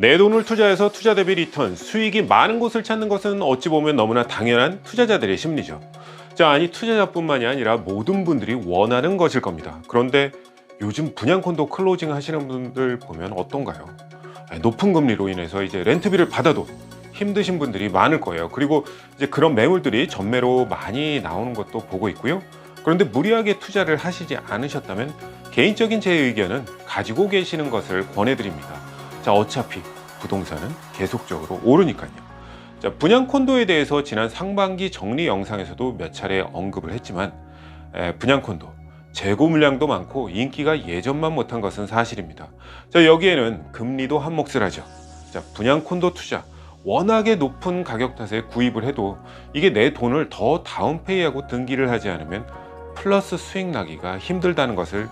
내 돈을 투자해서 투자 대비 리턴, 수익이 많은 곳을 찾는 것은 어찌 보면 너무나 당연한 투자자들의 심리죠. 아니 투자자뿐만이 아니라 모든 분들이 원하는 것일 겁니다. 그런데 요즘 분양콘도 클로징 하시는 분들 보면 어떤가요? 높은 금리로 인해서 이제 렌트비를 받아도 힘드신 분들이 많을 거예요. 그리고 이제 그런 매물들이 전매로 많이 나오는 것도 보고 있고요. 그런데 무리하게 투자를 하시지 않으셨다면 개인적인 제 의견은 가지고 계시는 것을 권해드립니다. 어차피 부동산은 계속적으로 오르니까요. 분양 콘도에 대해서 지난 상반기 정리 영상에서도 몇 차례 언급을 했지만 분양 콘도 재고 물량도 많고 인기가 예전만 못한 것은 사실입니다. 여기에는 금리도 한 몫을 하죠. 분양 콘도 투자 워낙에 높은 가격 탓에 구입을 해도 이게 내 돈을 더 다운페이하고 등기를 하지 않으면 플러스 수익 나기가 힘들다는 것을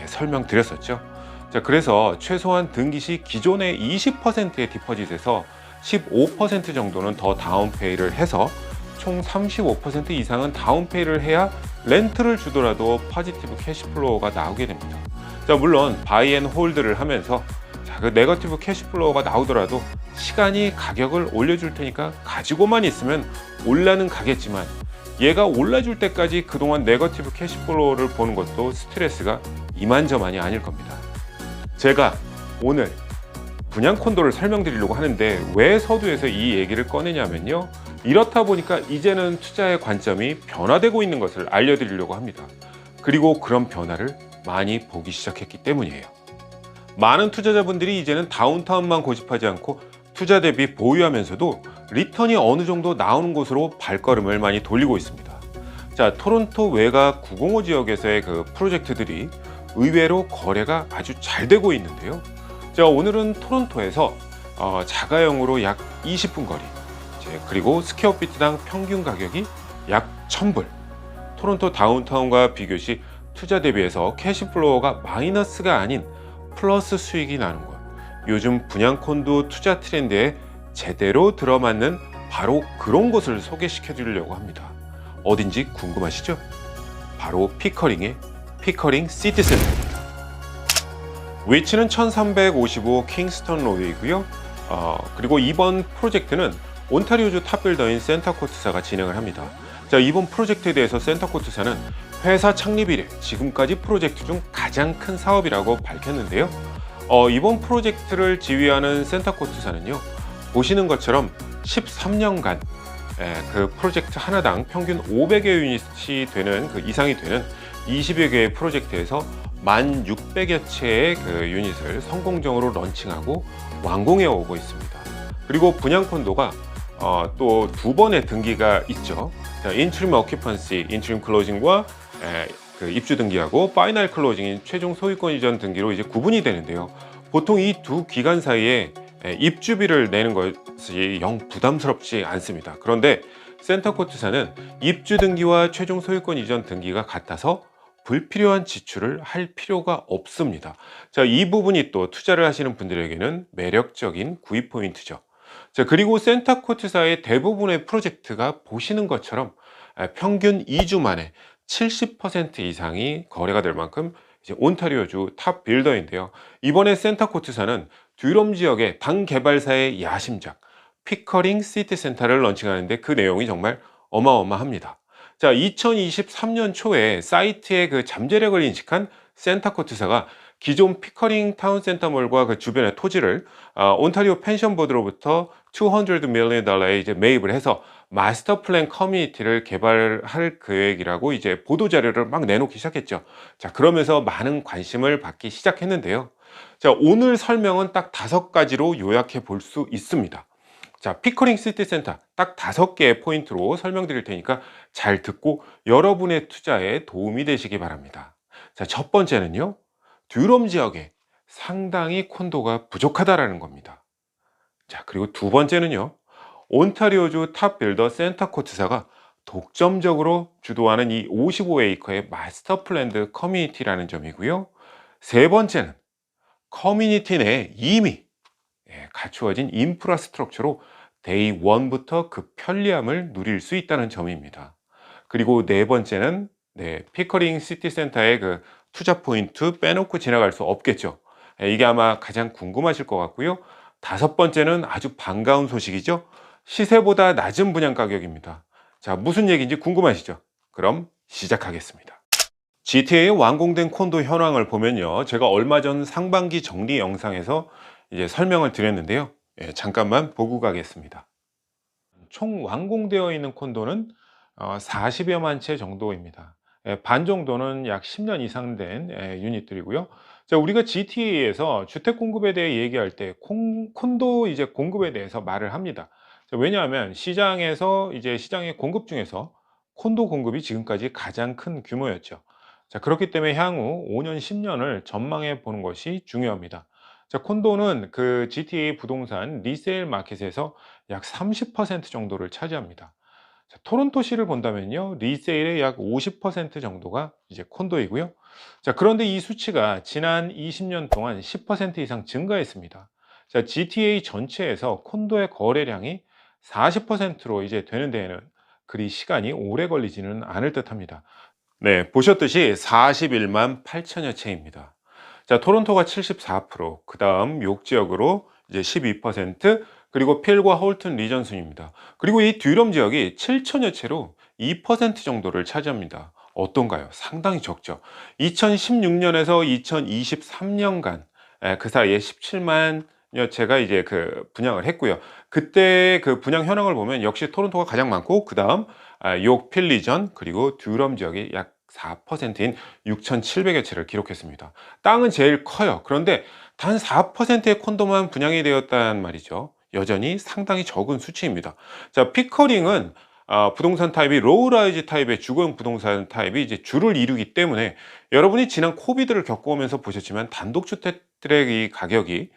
설명드렸었죠. 그래서 최소한 등기 시 기존의 20%의 디퍼짓에서 15% 정도는 더 다운페이를 해서 총 35% 이상은 다운페이를 해야 렌트를 주더라도 포지티브 캐시플로우가 나오게 됩니다. 물론 바이 앤 홀드를 하면서 그 네거티브 캐시플로우가 나오더라도 시간이 가격을 올려줄 테니까 가지고만 있으면 올라는 가겠지만 얘가 올라줄 때까지 그동안 네거티브 캐시플로우를 보는 것도 스트레스가 이만저만이 아닐 겁니다. 제가 오늘 분양 콘도를 설명드리려고 하는데 왜 서두에서 이 얘기를 꺼내냐면요, 이렇다 보니까 이제는 투자의 관점이 변화되고 있는 것을 알려드리려고 합니다. 그리고 그런 변화를 많이 보기 시작했기 때문이에요. 많은 투자자분들이 이제는 다운타운만 고집하지 않고 투자 대비 보유하면서도 리턴이 어느 정도 나오는 곳으로 발걸음을 많이 돌리고 있습니다. 토론토 외곽 905 지역에서의 그 프로젝트들이 의외로 거래가 아주 잘 되고 있는데요. 오늘은 토론토에서 자가용으로 약 20분 거리, 그리고 스퀘어피트당 평균 가격이 약 1000불, 토론토 다운타운과 비교시 투자 대비해서 캐시플로우가 마이너스가 아닌 플러스 수익이 나는 곳, 요즘 분양콘도 투자 트렌드에 제대로 들어맞는 바로 그런 곳을 소개시켜 드리려고 합니다. 어딘지 궁금하시죠? 바로 피커링의 피커링 시티센터입니다. 위치는 1355 킹스턴 로드이고요. 그리고 이번 프로젝트는 온타리오주 탑빌더인 센터코트사가 진행을 합니다. 이번 프로젝트에 대해서 센터코트사는 회사 창립 이래 지금까지 프로젝트 중 가장 큰 사업이라고 밝혔는데요. 이번 프로젝트를 지휘하는 센터코트사는요, 보시는 것처럼 13년간 그 프로젝트 하나당 평균 500여 유닛이 되는 그 이상이 되는 20여 개의 프로젝트에서 1,600여 채의 그 유닛을 성공적으로 런칭하고 완공해 오고 있습니다. 그리고 분양 콘도가 또 두 번의 등기가 있죠. 인트림 어큐펀시, 인트림 클로징과 그 입주 등기하고 파이널 클로징인 최종 소유권 이전 등기로 이제 구분이 되는데요. 보통 이 두 기간 사이에 입주비를 내는 것이 영 부담스럽지 않습니다. 그런데 센터코트사는 입주 등기와 최종 소유권 이전 등기가 같아서 불필요한 지출을 할 필요가 없습니다. 이 부분이 또 투자를 하시는 분들에게는 매력적인 구입 포인트죠. 그리고 센터코트사의 대부분의 프로젝트가 보시는 것처럼 평균 2주 만에 70% 이상이 거래가 될 만큼 이제 온타리오주 탑 빌더인데요. 이번에 센터코트사는 듀럼 지역의 당 개발사의 야심작 피커링 시티센터를 런칭하는데 그 내용이 정말 어마어마합니다. 2023년 초에 사이트의 그 잠재력을 인식한 센터코트사가 기존 피커링 타운센터몰과 그 주변의 토지를 온타리오 펜션보드로부터 $200 million 이제 매입을 해서 마스터 플랜 커뮤니티를 개발할 계획이라고 이제 보도 자료를 막 내놓기 시작했죠. 그러면서 많은 관심을 받기 시작했는데요. 오늘 설명은 딱 5가지로 요약해 볼 수 있습니다. 피커링 시티센터 딱 5개의 포인트로 설명드릴 테니까 잘 듣고 여러분의 투자에 도움이 되시기 바랍니다. 첫 번째는요, 듀럼 지역에 상당히 콘도가 부족하다라는 겁니다. 그리고 두 번째는요, 온타리오주 탑 빌더 센터코트사가 독점적으로 주도하는 이 55에이커의 마스터 플랜드 커뮤니티라는 점이고요. 세 번째는 커뮤니티 내에 이미 갖추어진 인프라스트럭처로 데이 1부터 그 편리함을 누릴 수 있다는 점입니다. 그리고 네 번째는 피커링 시티센터의 그 투자 포인트 빼놓고 지나갈 수 없겠죠. 이게 아마 가장 궁금하실 것 같고요. 다섯 번째는 아주 반가운 소식이죠. 시세보다 낮은 분양 가격입니다. 자, 무슨 얘기인지 궁금하시죠? 그럼 시작하겠습니다. GTA 완공된 콘도 현황을 보면요. 제가 얼마 전 상반기 정리 영상에서 이제 설명을 드렸는데요. 예, 잠깐만 보고 가겠습니다. 총 완공되어 있는 콘도는 40여만 채 정도입니다. 예, 반 정도는 약 10년 이상 된 유닛들이고요. 자, 우리가 GTA에서 주택 공급에 대해 얘기할 때 콘도 이제 공급에 대해서 말을 합니다. 자, 왜냐하면 시장에서 이제 시장의 공급 중에서 콘도 공급이 지금까지 가장 큰 규모였죠. 자, 그렇기 때문에 향후 5년, 10년을 전망해 보는 것이 중요합니다. 자, 콘도는 그 GTA 부동산 리세일 마켓에서 약 30% 정도를 차지합니다. 자, 토론토시를 본다면요, 리세일의 약 50% 정도가 이제 콘도이고요. 자, 그런데 이 수치가 지난 20년 동안 10% 이상 증가했습니다. 자, GTA 전체에서 콘도의 거래량이 40%로 이제 되는 데에는 그리 시간이 오래 걸리지는 않을 듯합니다. 네, 보셨듯이 41만 8천여 채입니다. 자, 토론토가 74%, 그 다음 욕 지역으로 이제 12%, 그리고 필과 홀튼 리전 순입니다. 그리고 이 듀럼 지역이 7천여 채로 2% 정도를 차지합니다. 어떤가요? 상당히 적죠. 2016년에서 2023년간 그 사이에 17만여 채가 이제 그 분양을 했고요. 그때 그 분양 현황을 보면 역시 토론토가 가장 많고, 그 다음 욕 필리전 그리고 듀럼 지역이 약 4%인 6,700여 채를 기록했습니다. 땅은 제일 커요. 그런데 단 4%의 콘도만 분양이 되었단 말이죠. 여전히 상당히 적은 수치입니다. 자, 피커링은 부동산 타입이 로우라이즈 타입의 주거용 부동산 타입이 이제 주를 이루기 때문에, 여러분이 지난 코비드를 겪어오면서 보셨지만 단독주택들의 이 가격이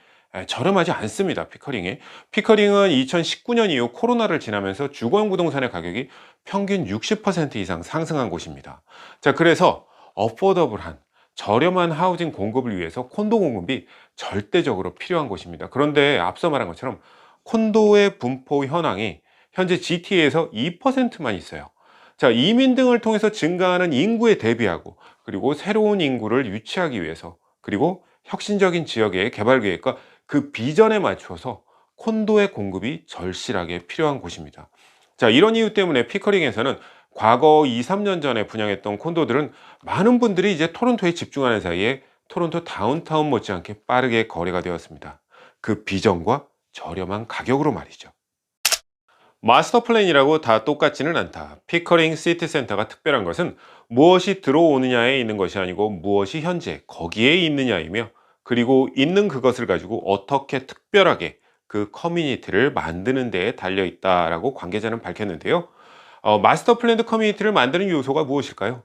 저렴하지 않습니다. 피커링은 2019년 이후 코로나를 지나면서 주거용 부동산의 가격이 평균 60% 이상 상승한 곳입니다. 자, 그래서 어포더블한 저렴한 하우징 공급을 위해서 콘도 공급이 절대적으로 필요한 곳입니다. 그런데 앞서 말한 것처럼 콘도의 분포 현황이 현재 GTA에서 2%만 있어요. 자, 이민 등을 통해서 증가하는 인구에 대비하고, 그리고 새로운 인구를 유치하기 위해서, 그리고 혁신적인 지역의 개발 계획과 그 비전에 맞춰서 콘도의 공급이 절실하게 필요한 곳입니다. 자, 이런 이유 때문에 피커링에서는 과거 2, 3년 전에 분양했던 콘도들은 많은 분들이 이제 토론토에 집중하는 사이에 토론토 다운타운 못지않게 빠르게 거래가 되었습니다. 그 비전과 저렴한 가격으로 말이죠. 마스터 플랜이라고 다 똑같지는 않다. 피커링 시티 센터가 특별한 것은 무엇이 들어오느냐에 있는 것이 아니고 무엇이 현재 거기에 있느냐이며, 그리고 있는 그것을 가지고 어떻게 특별하게 그 커뮤니티를 만드는 데에 달려 있다라고 관계자는 밝혔는데요. 마스터 플랜드 커뮤니티를 만드는 요소가 무엇일까요?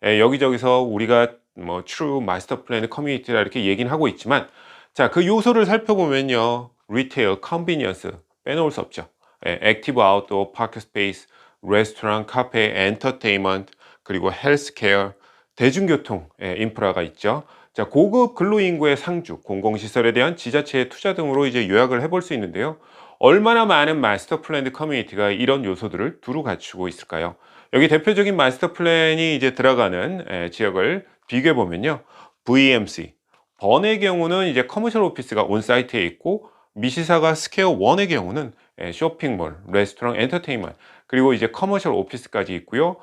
여기저기서 우리가 뭐 트루 마스터 플랜드 커뮤니티라 이렇게 얘기는 하고 있지만, 자, 그 요소를 살펴보면요, 리테일, 컨비니언스 빼놓을 수 없죠. 액티브 아웃도어 파크 스페이스, 레스토랑, 카페, 엔터테인먼트, 그리고 헬스케어, 대중교통 인프라가 있죠. 자, 고급 근로인구의 상주, 공공시설에 대한 지자체의 투자 등으로 이제 요약을 해볼 수 있는데요. 얼마나 많은 마스터 플랜드 커뮤니티가 이런 요소들을 두루 갖추고 있을까요? 여기 대표적인 마스터 플랜이 이제 들어가는 지역을 비교해 보면요, VMC, 번의 경우는 이제 커머셜 오피스가 온사이트에 있고, 미시사가 스퀘어 1의 경우는 쇼핑몰, 레스토랑, 엔터테인먼트, 그리고 이제 커머셜 오피스까지 있고요.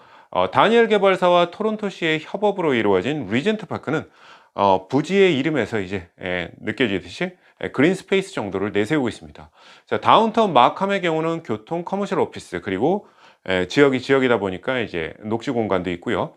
다니엘 개발사와 토론토시의 협업으로 이루어진 리젠트 파크는 부지의 이름에서 이제 느껴지듯이 그린 스페이스 정도를 내세우고 있습니다. 자, 다운타운 마캄의 경우는 교통, 커머셜 오피스, 그리고 지역이 지역이다 보니까 이제 녹지 공간도 있고요.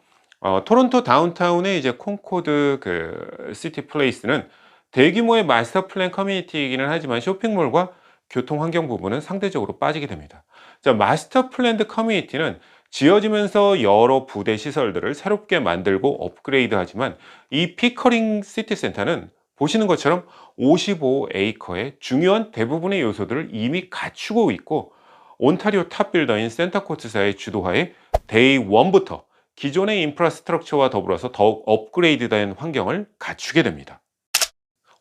토론토 다운타운의 이제 콘코드 그 시티 플레이스는 대규모의 마스터 플랜 커뮤니티이기는 하지만 쇼핑몰과 교통 환경 부분은 상대적으로 빠지게 됩니다. 자, 마스터 플랜드 커뮤니티는 지어지면서 여러 부대 시설들을 새롭게 만들고 업그레이드하지만, 이 피커링 시티 센터는 보시는 것처럼 55에이커의 중요한 대부분의 요소들을 이미 갖추고 있고, 온타리오 탑 빌더인 센터코트사의 주도하에 데이 1부터 기존의 인프라스트럭처와 더불어서 더욱 업그레이드된 환경을 갖추게 됩니다.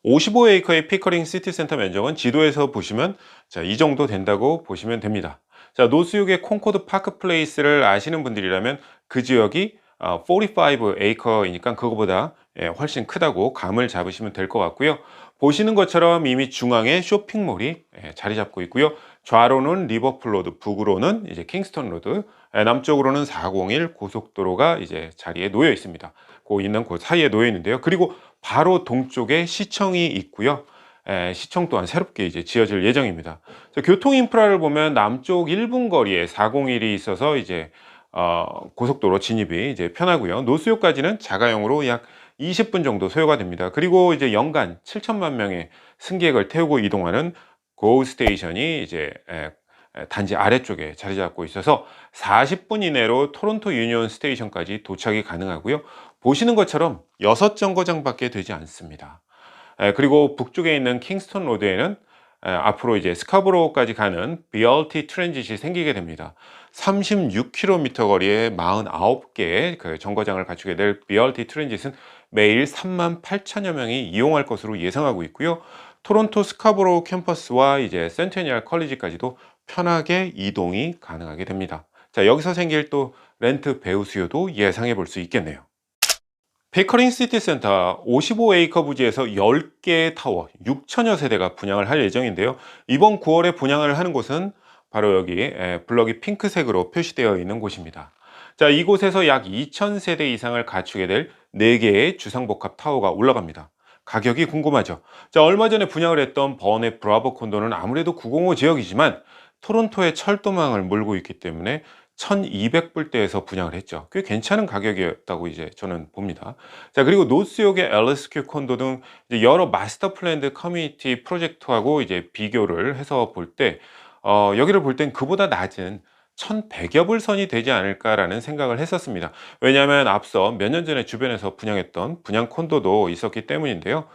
55에이커의 피커링 시티센터 면적은 지도에서 보시면 자, 이 정도 된다고 보시면 됩니다. 자, 노스육의 콘코드 파크 플레이스를 아시는 분들이라면 그 지역이 45에이커이니까 그거보다 훨씬 크다고 감을 잡으시면 될 것 같고요. 보시는 것처럼 이미 중앙에 쇼핑몰이 자리 잡고 있고요. 좌로는 리버풀 로드, 북으로는 이제 킹스턴 로드, 남쪽으로는 401 고속도로가 이제 자리에 놓여 있습니다. 그 사이에 놓여 있는데요. 그리고 바로 동쪽에 시청이 있고요. 시청 또한 새롭게 이제 지어질 예정입니다. 교통 인프라를 보면 남쪽 1분 거리에 401이 있어서 이제 고속도로 진입이 이제 편하고요. 노스역까지는 자가용으로 약 20분 정도 소요가 됩니다. 그리고 이제 연간 7천만 명의 승객을 태우고 이동하는 고 스테이션이 이제 단지 아래쪽에 자리 잡고 있어서 40분 이내로 토론토 유니온 스테이션까지 도착이 가능하고요. 보시는 것처럼 6정거장밖에 되지 않습니다. 그리고 북쪽에 있는 킹스턴 로드에는 앞으로 이제 스카보로우까지 가는 BRT 트랜짓이 생기게 됩니다. 36km 거리에 49개의 그 정거장을 갖추게 될 BRT 트랜짓은 매일 38,000여 명이 이용할 것으로 예상하고 있고요. 토론토 스카보로우 캠퍼스와 이제 센테니얼 컬리지까지도 편하게 이동이 가능하게 됩니다. 자, 여기서 생길 또 렌트 배우 수요도 예상해 볼 수 있겠네요. 피커링 시티센터 55에이커 부지에서 10개의 타워 6천여 세대가 분양을 할 예정인데요. 이번 9월에 분양을 하는 곳은 바로 여기 블럭이 핑크색으로 표시되어 있는 곳입니다. 자, 이곳에서 약 2,000세대 이상을 갖추게 될 4개의 주상복합 타워가 올라갑니다. 가격이 궁금하죠. 자, 얼마 전에 분양을 했던 버넷 브라보 콘도는 아무래도 905 지역이지만 토론토의 철도망을 몰고 있기 때문에 1200불대에서 분양을 했죠. 꽤 괜찮은 가격이었다고 이제 저는 봅니다. 자, 그리고 노스역의 LSQ 콘도 등 이제 여러 마스터 플랜드 커뮤니티 프로젝트하고 이제 비교를 해서 볼 때, 여기를 볼 땐 그보다 낮은 1100여 불 선이 되지 않을까라는 생각을 했었습니다. 왜냐하면 앞서 몇 년 전에 주변에서 분양했던 분양 콘도도 있었기 때문인데요.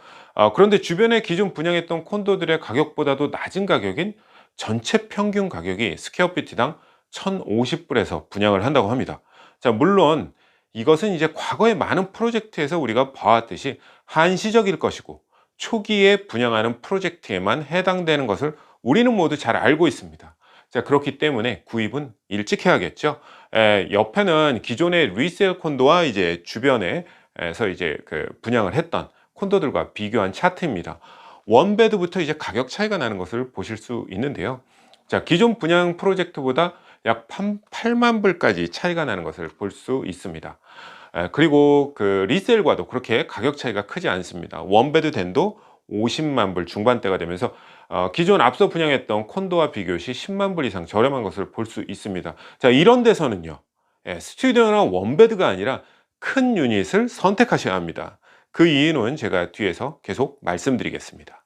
그런데 주변에 기존 분양했던 콘도들의 가격보다도 낮은 가격인 전체 평균 가격이 스퀘어피트당 1,050불에서 분양을 한다고 합니다. 자, 물론 이것은 이제 과거의 많은 프로젝트에서 우리가 봐왔듯이 한시적일 것이고 초기에 분양하는 프로젝트에만 해당되는 것을 우리는 모두 잘 알고 있습니다. 자, 그렇기 때문에 구입은 일찍 해야겠죠. 옆에는 기존의 리셀 콘도와 이제 주변에서 이제 그 분양을 했던 콘도들과 비교한 차트입니다. 원베드부터 이제 가격 차이가 나는 것을 보실 수 있는데요. 자, 기존 분양 프로젝트보다 약 8만 불까지 차이가 나는 것을 볼 수 있습니다. 그리고 그 리셀과도 그렇게 가격 차이가 크지 않습니다. 원베드 덴도 50만 불 중반대가 되면서 기존 앞서 분양했던 콘도와 비교 시 10만 불 이상 저렴한 것을 볼 수 있습니다. 자, 이런 데서는요, 스튜디오나 원베드가 아니라 큰 유닛을 선택하셔야 합니다. 그 이유는 제가 뒤에서 계속 말씀드리겠습니다.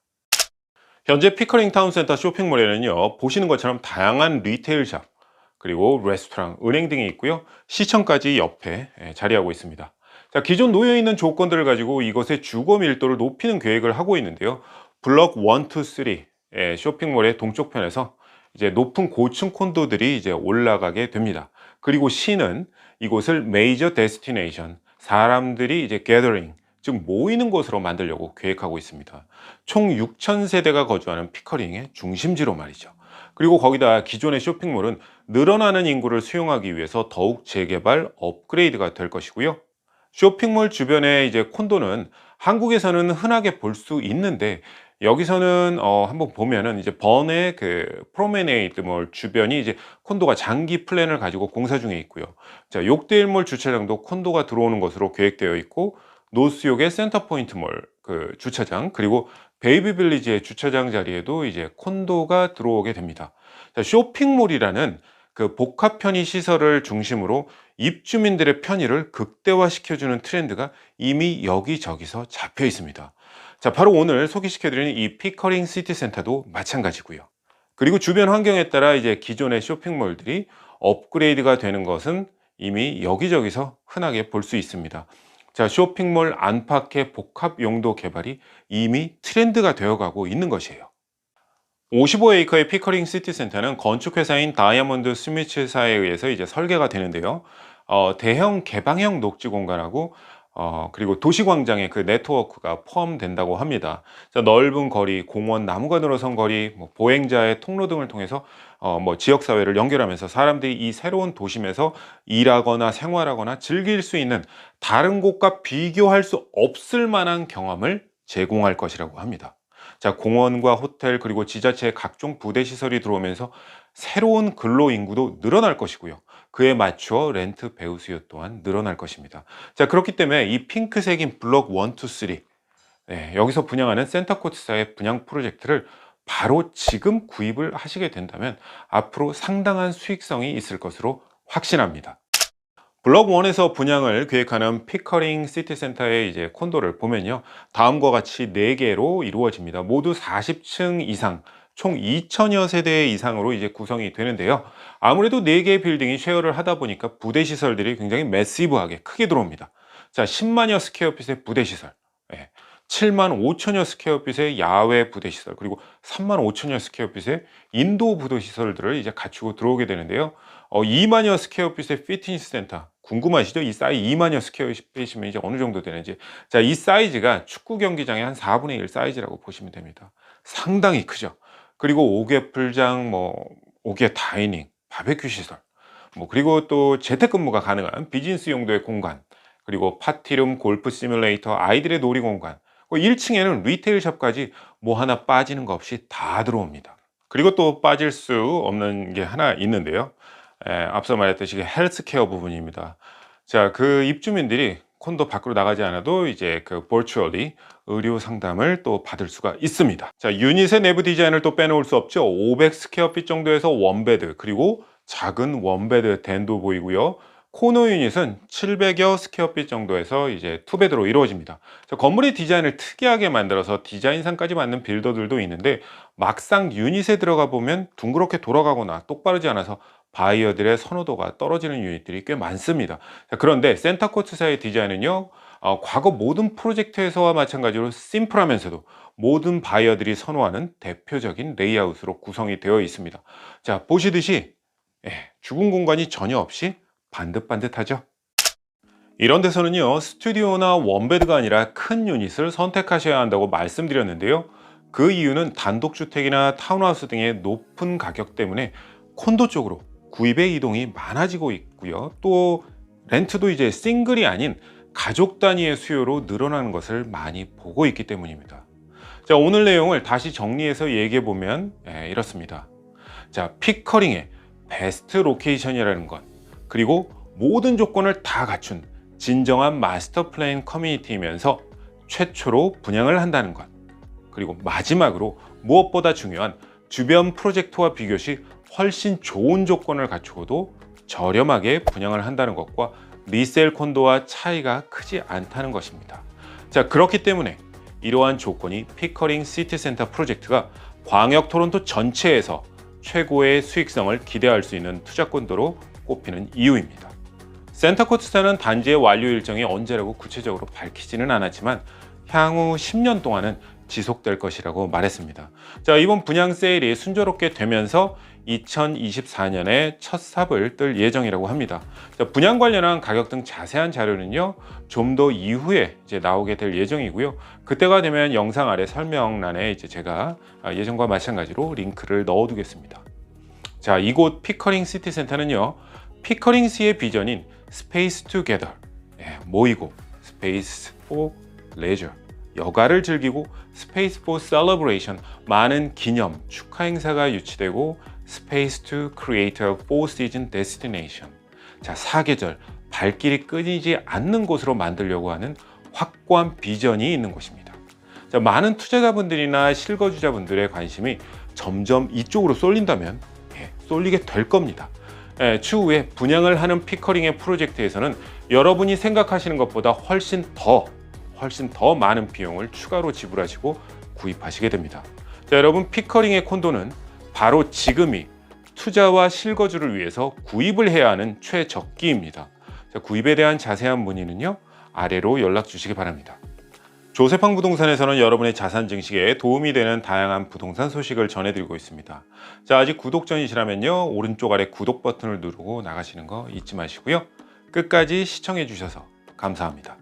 현재 피커링 타운센터 쇼핑몰에는요, 보시는 것처럼 다양한 리테일샵, 그리고 레스토랑, 은행 등이 있고요. 시청까지 옆에 자리하고 있습니다. 자, 기존 놓여있는 조건들을 가지고 이것의 주거 밀도를 높이는 계획을 하고 있는데요. 블럭 1, 2, 3 쇼핑몰의 동쪽 편에서 이제 높은 고층 콘도들이 이제 올라가게 됩니다. 그리고 시는 이곳을 메이저 데스티네이션, 사람들이 이제 게더링, 즉 모이는 곳으로 만들려고 계획하고 있습니다. 총 6,000세대가 거주하는 피커링의 중심지로 말이죠. 그리고 거기다 기존의 쇼핑몰은 늘어나는 인구를 수용하기 위해서 더욱 재개발, 업그레이드가 될 것이고요. 쇼핑몰 주변에 이제 콘도는 한국에서는 흔하게 볼 수 있는데, 여기서는 한번 보면은 이제 번의 그 프로메네이드 몰 주변이 이제 콘도가 장기 플랜을 가지고 공사 중에 있고요. 자, 욕대일몰 주차장도 콘도가 들어오는 것으로 계획되어 있고, 노스욕의 센터포인트 몰 그 주차장, 그리고 베이비 빌리지의 주차장 자리에도 이제 콘도가 들어오게 됩니다. 자, 쇼핑몰이라는 그 복합 편의 시설을 중심으로 입주민들의 편의를 극대화시켜주는 트렌드가 이미 여기저기서 잡혀 있습니다. 자, 바로 오늘 소개시켜드리는 이 피커링 시티센터도 마찬가지고요. 그리고 주변 환경에 따라 이제 기존의 쇼핑몰들이 업그레이드가 되는 것은 이미 여기저기서 흔하게 볼 수 있습니다. 자, 쇼핑몰 안팎의 복합 용도 개발이 이미 트렌드가 되어가고 있는 것이에요. 55에이커의 피커링 시티센터는 건축회사인 다이아몬드 스미츠사에 의해서 이제 설계가 되는데요. 대형 개방형 녹지 공간하고 그리고 도시광장의 그 네트워크가 포함된다고 합니다. 자, 넓은 거리, 공원, 나무가 늘어선 거리, 보행자의 통로 등을 통해서 지역사회를 연결하면서 사람들이 이 새로운 도심에서 일하거나 생활하거나 즐길 수 있는 다른 곳과 비교할 수 없을 만한 경험을 제공할 것이라고 합니다. 자, 공원과 호텔 그리고 지자체의 각종 부대 시설이 들어오면서 새로운 근로 인구도 늘어날 것이고요. 그에 맞추어 렌트 배우 수요 또한 늘어날 것입니다. 자, 그렇기 때문에 이 핑크색인 블록 1, 2, 3 여기서 분양하는 센터코트사의 분양 프로젝트를 바로 지금 구입을 하시게 된다면 앞으로 상당한 수익성이 있을 것으로 확신합니다. 블록 1에서 분양을 계획하는 피커링 시티센터의 이제 콘도를 보면요. 다음과 같이 4개로 이루어집니다. 모두 40층 이상, 총 2,000여 세대 이상으로 이제 구성이 되는데요. 아무래도 4개의 빌딩이 쉐어를 하다 보니까 부대 시설들이 굉장히 매시브하게 크게 들어옵니다. 자, 10만여 스퀘어핏의 부대 시설. 7만 5천여 스퀘어핏의 야외 부대 시설, 그리고 3만 5천여 스퀘어핏의 인도 부대 시설들을 이제 갖추고 들어오게 되는데요. 2만여 스퀘어핏의 피트니스 센터. 궁금하시죠? 이 사이즈 2만여 스퀘어핏이면 이제 어느 정도 되는지. 자, 이 사이즈가 축구 경기장의 한 4분의 1 사이즈라고 보시면 됩니다. 상당히 크죠. 그리고 5개 풀장, 5개 다이닝, 바베큐 시설. 그리고 또 재택근무가 가능한 비즈니스 용도의 공간. 그리고 파티룸, 골프 시뮬레이터, 아이들의 놀이 공간. 1층에는 리테일샵까지 뭐 하나 빠지는 거 없이 다 들어옵니다. 그리고 또 빠질 수 없는 게 하나 있는데요. 앞서 말했듯이 헬스케어 부분입니다. 자, 그 입주민들이 콘도 밖으로 나가지 않아도 이제 그 버추얼리 의료 상담을 또 받을 수가 있습니다. 자, 유닛의 내부 디자인을 또 빼놓을 수 없죠. 500 스퀘어핏 정도에서 원베드, 그리고 작은 원베드 덴도 보이고요. 코너 유닛은 700여 스퀘어핏 정도에서 이제 투베드로 이루어집니다. 건물의 디자인을 특이하게 만들어서 디자인상까지 맞는 빌더들도 있는데 막상 유닛에 들어가 보면 둥그렇게 돌아가거나 똑바르지 않아서 바이어들의 선호도가 떨어지는 유닛들이 꽤 많습니다. 그런데 센터코트사의 디자인은요, 과거 모든 프로젝트에서와 마찬가지로 심플하면서도 모든 바이어들이 선호하는 대표적인 레이아웃으로 구성이 되어 있습니다. 자, 보시듯이 죽은 공간이 전혀 없이 반듯반듯하죠. 이런 데서는요, 스튜디오나 원베드가 아니라 큰 유닛을 선택하셔야 한다고 말씀드렸는데요. 그 이유는 단독주택이나 타운하우스 등의 높은 가격 때문에 콘도 쪽으로 구입의 이동이 많아지고 있고요. 또 렌트도 이제 싱글이 아닌 가족 단위의 수요로 늘어나는 것을 많이 보고 있기 때문입니다. 자, 오늘 내용을 다시 정리해서 얘기해 보면 이렇습니다. 자, 피커링의 베스트 로케이션이라는 것, 그리고 모든 조건을 다 갖춘 진정한 마스터 플랜 커뮤니티이면서 최초로 분양을 한다는 것, 그리고 마지막으로 무엇보다 중요한 주변 프로젝트와 비교 시 훨씬 좋은 조건을 갖추고도 저렴하게 분양을 한다는 것과 리셀 콘도와 차이가 크지 않다는 것입니다. 자, 그렇기 때문에 이러한 조건이 피커링 시티센터 프로젝트가 광역 토론토 전체에서 최고의 수익성을 기대할 수 있는 투자권도로 꼽히는 이유입니다. 센터코트사는 단지의 완료 일정이 언제라고 구체적으로 밝히지는 않았지만 향후 10년 동안은 지속될 것이라고 말했습니다. 자, 이번 분양 세일이 순조롭게 되면서 2024년에 첫 삽을 뜰 예정이라고 합니다. 자, 분양 관련한 가격 등 자세한 자료는요, 좀 더 이후에 이제 나오게 될 예정이고요. 그때가 되면 영상 아래 설명란에 이제 제가 예전과 마찬가지로 링크를 넣어두겠습니다. 자, 이곳 피커링 시티센터는요, 피커링시의 비전인 Space Together, 모이고 Space for Leisure, 여가를 즐기고 Space for Celebration, 많은 기념, 축하 행사가 유치되고 Space to Create a Four-Season Destination, 자, 사계절, 발길이 끊이지 않는 곳으로 만들려고 하는 확고한 비전이 있는 곳입니다. 자, 많은 투자자분들이나 실거주자분들의 관심이 점점 이쪽으로 쏠린다면 쏠리게 될 겁니다. 추후에 분양을 하는 피커링의 프로젝트에서는 여러분이 생각하시는 것보다 훨씬 더 많은 비용을 추가로 지불하시고 구입하시게 됩니다. 자, 여러분, 피커링의 콘도는 바로 지금이 투자와 실거주를 위해서 구입을 해야 하는 최적기입니다. 자, 구입에 대한 자세한 문의는요, 아래로 연락 주시기 바랍니다. 조세팡 부동산에서는 여러분의 자산 증식에 도움이 되는 다양한 부동산 소식을 전해드리고 있습니다. 자, 아직 구독 전이시라면요, 오른쪽 아래 구독 버튼을 누르고 나가시는 거 잊지 마시고요. 끝까지 시청해 주셔서 감사합니다.